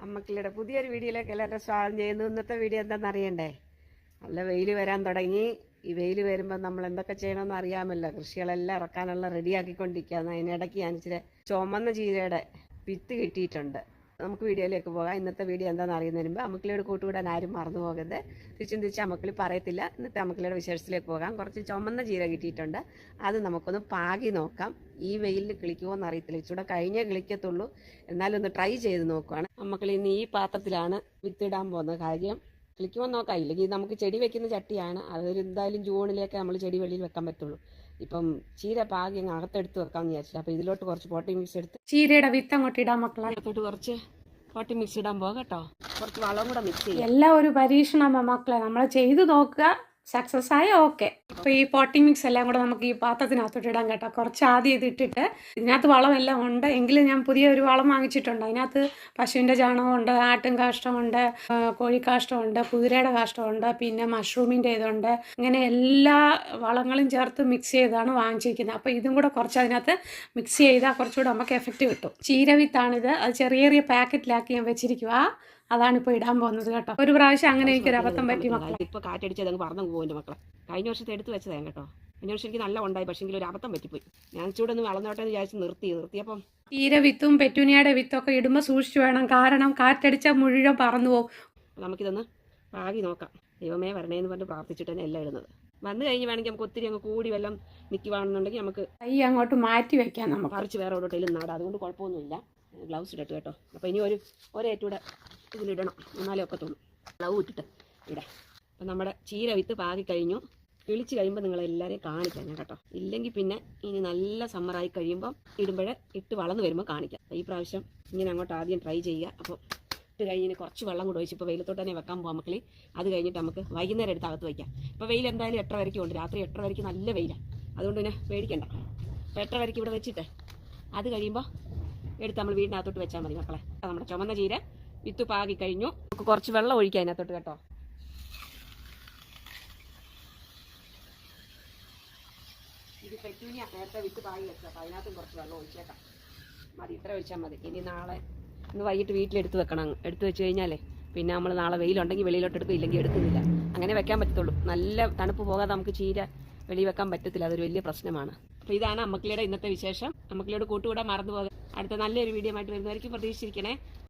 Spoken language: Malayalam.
അമ്മക്കിളിയുടെ പുതിയൊരു വീഡിയോയിലേക്ക് എല്ലാവരും സ്വാഗതം ചെയ്യുന്നു. ഇന്നത്തെ വീഡിയോ എന്താണെന്ന് അറിയണ്ടേ? നല്ല വെയിൽ വരാൻ തുടങ്ങി. ഈ വെയിൽ വരുമ്പോൾ നമ്മൾ എന്തൊക്കെ ചെയ്യണമെന്ന് അറിയാമല്ലോ. കൃഷികളെല്ലാം ഇറക്കാനുള്ള റെഡിയാക്കിക്കൊണ്ടിരിക്കുകയാണ്. അതിനിടയ്ക്ക് ഞാൻ ഇച്ചിരി ചുമന്ന ചീരയുടെ വിത്ത് കിട്ടിയിട്ടുണ്ട്. നമുക്ക് വീഡിയോയിലേക്ക് പോകാം. ഇന്നത്തെ വീഡിയോ എന്താണെന്ന് അറിയുന്നതിന് മുമ്പ് അമ്മക്കിളിയോട് കൂട്ടുകൂടാൻ ആരും മറന്നു പോകരുത്. തിരിച്ച് അമ്മക്കിളി പറയത്തില്ല. ഇന്നത്തെ അമ്മക്കിളിയുടെ വിശേഷത്തിലേക്ക് പോകാം. കുറച്ച് ചുമന്ന ചീര കിട്ടിയിട്ടുണ്ട്. അത് നമുക്കൊന്ന് പാകി നോക്കാം. ഈ വെയിലിൽ കിളിക്കുമോ എന്ന് അറിയത്തില്ല. ഇച്ചിരി കഴിഞ്ഞേ കിളിക്കത്തുള്ളൂ. എന്നാലും ഒന്ന് ട്രൈ ചെയ്ത് നോക്കുവാണ്. അമ്മക്കിളി ഇന്ന് ഈ പാത്രത്തിലാണ് വിത്തിടാൻ പോകുന്നത്. കാര്യം കിളിക്കുമോ നോക്കാം. ഇല്ലെങ്കിൽ നമുക്ക് ചെടി വെക്കുന്ന ചട്ടിയാണ്. അതൊരു എന്തായാലും ജൂണിലേക്ക് നമ്മൾ ചെടി വെളിയിൽ വെക്കാൻ പറ്റുള്ളൂ. ഇപ്പം ചീര പാകി അങ്ങ് അകത്തെടുത്ത് വെക്കാമെന്ന് വിചാരിച്ചില്ല. അപ്പോൾ ഇതിലോട്ട് കുറച്ച് പോട്ടിംഗ് മിക്സ് എടുത്ത് ചീരയുടെ വിത്ത് അങ്ങോട്ട് ഇടാൻ മക്കളെ. അകത്തോട്ട് കുറച്ച് പോട്ടിംഗ് മിക്സ് ഇടാൻ പോകാം കേട്ടോ. കുറച്ച് വളം കൂടെ മിക്സ് ചെയ്യാം. എല്ലാം ഒരു പരീക്ഷണമാ മക്കളെ. നമ്മൾ ചെയ്ത് നോക്കുക. സക്സസ് ആയ ഓക്കെ. അപ്പോൾ ഈ പോട്ടിംഗ് മിക്സ് എല്ലാം കൂടെ നമുക്ക് ഈ പാത്രത്തിനകത്തോട്ട് ഇടാൻ കേട്ടോ. കുറച്ച് ആദ്യം ഇതിട്ടിട്ട് ഇതിനകത്ത് വളമെല്ലാം ഉണ്ട്. എങ്കിലും ഞാൻ പുതിയൊരു വളം വാങ്ങിച്ചിട്ടുണ്ട്. അതിനകത്ത് പശുവിൻ്റെ ചാണകമുണ്ട്, ആട്ടും കാഷ്ടമുണ്ട്, കോഴിക്കാഷ്ടമുണ്ട്, കുതിരയുടെ കാഷ്ടമുണ്ട്, പിന്നെ മഷ്റൂമിൻ്റെ ഇതുണ്ട്. ഇങ്ങനെ എല്ലാ വളങ്ങളും ചേർത്ത് മിക്സ് ചെയ്താണ് വാങ്ങിച്ചിരിക്കുന്നത്. അപ്പോൾ ഇതും കൂടെ കുറച്ച് അതിനകത്ത് മിക്സ് ചെയ്താൽ കുറച്ചുകൂടെ നമുക്ക് എഫക്റ്റ് കിട്ടും. ചീരവിത്താണിത്. അത് ചെറിയ ചെറിയ പാക്കറ്റിലാക്കി ഞാൻ വെച്ചിരിക്കുക. അതാണിപ്പോൾ ഇടാൻ പോകുന്നത് കേട്ടോ. ഒരു പ്രാവശ്യം അങ്ങനെ എനിക്കൊരു അബദ്ധം പറ്റി മക്കളെ. ഇപ്പോൾ കാറ്റടിച്ചത് അങ്ങ് പറന്നു പോകും എൻ്റെ മക്കളെ. കഴിഞ്ഞ വർഷത്തെ എടുത്ത് വെച്ചതാണ് കേട്ടോ. കഴിഞ്ഞ വർഷം എനിക്ക് നല്ല ഉണ്ടായി. പക്ഷേ ഒരു അബദ്ധം പറ്റിപ്പോയി. ഞാൻ ചൂടെ ഒന്ന് വളർന്നോട്ടെ എന്ന് വിചാരിച്ച് നിർത്തിയപ്പം ചീര വിത്തും പെറ്റൂനിയയുടെ വിത്തൊക്കെ ഇടുമ്പോൾ സൂക്ഷിച്ചു വേണം. കാരണം കാറ്റടിച്ചാൽ മുഴുവൻ പറന്നു പോകും. നമുക്കിതൊന്ന് പാകി നോക്കാം. ദൈവമേ വരണേന്ന് പറഞ്ഞ് പ്രാർത്ഥിച്ചിട്ട് തന്നെ എല്ലാം ഇടുന്നത്. വന്നു കഴിഞ്ഞ് വേണമെങ്കിൽ നമുക്ക് ഒത്തിരി അങ്ങ് കൂടി വല്ലതും നിൽക്കുവാണെന്നുണ്ടെങ്കിൽ നമുക്ക് കൈ അങ്ങോട്ട് മാറ്റി വെക്കാം. നമുക്ക് പറിച്ച് വേറെ എവിടെയെങ്കിലും നാടാം. അതുകൊണ്ട് കുഴപ്പമൊന്നുമില്ല. ഗ്ലൗസ് ഇട്ടിട്ട് കേട്ടോ. അപ്പോൾ ഇനി ഒരേറ്റൂടെ ഇതിലിടണം. എന്നാലേ ഒക്കത്തുള്ളൂ. ഗ്ലൗ ഇട്ടിട്ട് ഇടാം. അപ്പം നമ്മുടെ ചീര വിത്ത് പാകി കഴിഞ്ഞു. കിളിച്ച് കഴിയുമ്പോൾ നിങ്ങളെല്ലാവരെയും കാണിക്കാം ഞാൻ കേട്ടോ. ഇല്ലെങ്കിൽ പിന്നെ ഇനി നല്ല സമ്മറായി കഴിയുമ്പം ഇടുമ്പോഴേ ഇട്ട് വളർന്ന് വരുമ്പോൾ കാണിക്കാം. ഈ പ്രാവശ്യം ഇങ്ങനെ അങ്ങോട്ട് ആദ്യം ട്രൈ ചെയ്യുക. അപ്പോൾ ഇട്ട് കഴിഞ്ഞ് കുറച്ച് വെള്ളം കൂടെ ഒഴിച്ച് ഇപ്പോൾ വെയിലത്തോട്ട് തന്നെ വെക്കാൻ പോകാം മക്കളി. അത് കഴിഞ്ഞിട്ട് നമുക്ക് വൈകുന്നേരം എടുത്ത് അകത്ത് വയ്ക്കാം. ഇപ്പോൾ വെയിൽ എന്തായാലും 8:30 വരയ്ക്കും ഉണ്ട്. രാത്രി 8:30 വരയ്ക്ക് നല്ല വെയിലാണ്. അതുകൊണ്ട് പിന്നെ പേടിക്കണ്ട. അപ്പോൾ 8:30 വരയ്ക്ക് ഇവിടെ വെച്ചിട്ട് അത് കഴിയുമ്പോൾ എടുത്ത് നമ്മൾ വീടിനകത്തോട്ട് വെച്ചാൽ മതി മക്കളെ. നമ്മുടെ ചുമന്ന ചീര വിത്ത് പാകി കഴിഞ്ഞു. നമുക്ക് കുറച്ച് വെള്ളം ഒഴിക്കാം അതിനകത്തോട്ട് കേട്ടോ. ഇത് പെറ്റൂനിയ നേരത്തെ വിത്ത് പാകി വെച്ചാൽ അപ്പോൾ അതിനകത്തും കുറച്ച് വെള്ളം ഒഴിച്ചേക്കാം. മതി, ഇത്ര ഒഴിച്ചാൽ മതി. ഇനി നാളെ ഇന്ന് വൈകിട്ട് വീട്ടിലെടുത്ത് വെക്കണം. എടുത്ത് വെച്ച് കഴിഞ്ഞാലേ പിന്നെ നമ്മൾ നാളെ വെയിലുണ്ടെങ്കിൽ വെളിയിലോട്ട് എടുക്കും, ഇല്ലെങ്കിൽ എടുക്കുന്നില്ല. അങ്ങനെ വെക്കാൻ പറ്റത്തുള്ളൂ. നല്ല തണുപ്പ് പോകാതെ നമുക്ക് ചീര വെളിയിൽ വെക്കാൻ പറ്റത്തില്ല. അതൊരു വലിയ പ്രശ്നമാണ്. അപ്പോൾ ഇതാണ് അമ്മക്കിളിയുടെ ഇന്നത്തെ വിശേഷം. അമ്മക്കിളിയോട് കൂട്ടുകൂടാൻ മറന്നു പോകാം. അടുത്ത നല്ലൊരു വീഡിയോ ആയിട്ട് വരുന്നതായിരിക്കും. പ്രതീക്ഷിച്ചിരിക്കണേ.